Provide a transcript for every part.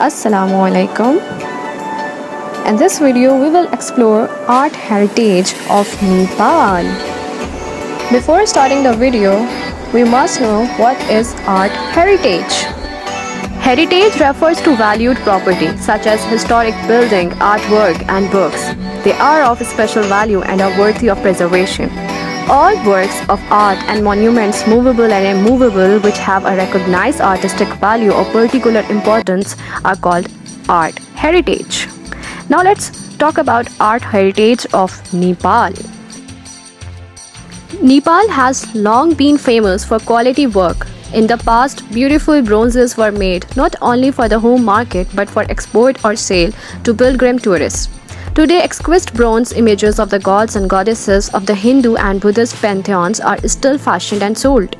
Assalamu alaikum. In this video, we will explore art heritage of Nepal. Before starting the video, we must know what is art heritage. Heritage refers to valued property such as historic building, artwork, and books. They are of special value and are worthy of preservation. All works of art and monuments, movable and immovable, which have a recognized artistic value or particular importance, are called art heritage. Now let's talk about art heritage of Nepal. Nepal has long been famous for quality work. In the past, beautiful bronzes were made not only for the home market but for export or sale to pilgrim tourists. Today, exquisite bronze images of the gods and goddesses of the Hindu and Buddhist pantheons are still fashioned and sold.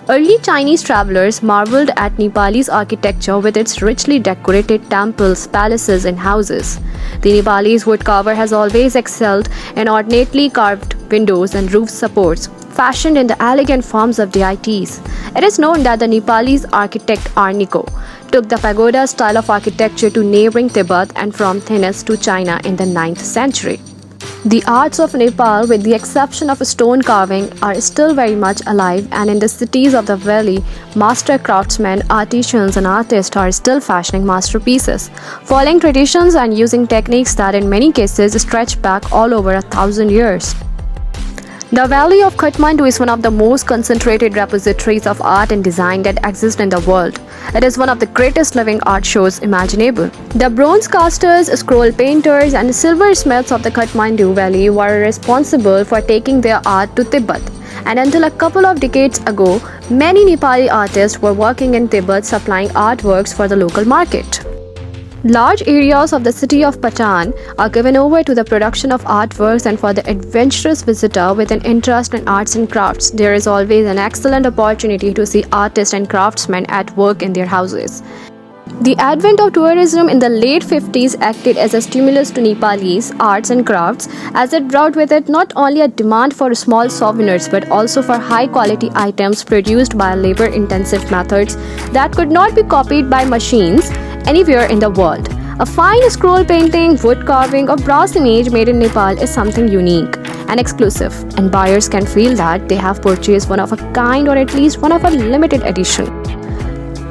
Early Chinese travelers marveled at Nepalese architecture with its richly decorated temples, palaces, and houses. The Nepalese woodcarver has always excelled in ornately carved windows and roof supports, fashioned in the elegant forms of deities. It is known that the Nepalese architect Arnico took the pagoda style of architecture to neighboring Tibet and from Thinis to China in the 9th century. The arts of Nepal, with the exception of stone carving, are still very much alive, and in the cities of the valley, master craftsmen, artisans, and artists are still fashioning masterpieces, following traditions and using techniques that in many cases stretch back all over 1,000 years. The Valley of Kathmandu is one of the most concentrated repositories of art and design that exist in the world. It is one of the greatest living art shows imaginable. The bronze casters, scroll painters, and silversmiths of the Kathmandu Valley were responsible for taking their art to Tibet. And until a couple of decades ago, many Nepali artists were working in Tibet supplying artworks for the local market. Large areas of the city of Patan are given over to the production of artworks, and for the adventurous visitor with an interest in arts and crafts, there is always an excellent opportunity to see artists and craftsmen at work in their houses. The advent of tourism in the late 50s acted as a stimulus to Nepalese arts and crafts, as it brought with it not only a demand for small souvenirs but also for high-quality items produced by labor-intensive methods that could not be copied by machines anywhere in the world. A fine scroll painting, wood carving, or brass image made in Nepal is something unique and exclusive, and buyers can feel that they have purchased one of a kind or at least one of a limited edition.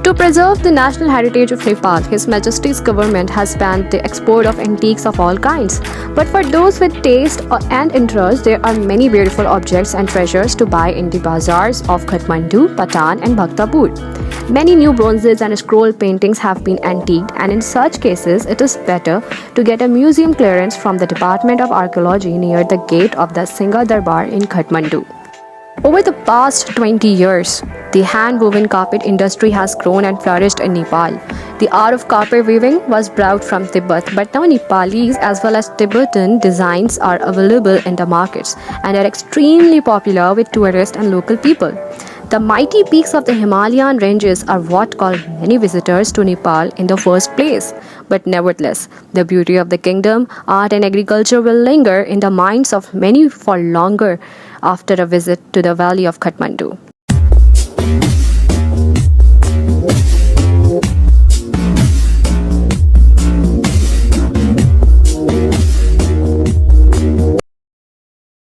To preserve the national heritage of Nepal, His Majesty's government has banned the export of antiques of all kinds. But for those with taste and interest, there are many beautiful objects and treasures to buy in the bazaars of Kathmandu, Patan, and Bhaktapur. Many new bronzes and scroll paintings have been antiqued, and in such cases, it is better to get a museum clearance from the Department of Archaeology near the gate of the Singha Darbar in Kathmandu. Over the past 20 years, the hand-woven carpet industry has grown and flourished in Nepal. The art of carpet weaving was brought from Tibet, but now Nepalese as well as Tibetan designs are available in the markets and are extremely popular with tourists and local people. The mighty peaks of the Himalayan ranges are what call many visitors to Nepal in the first place. But nevertheless, the beauty of the kingdom, art and agriculture will linger in the minds of many for longer after a visit to the Valley of Kathmandu.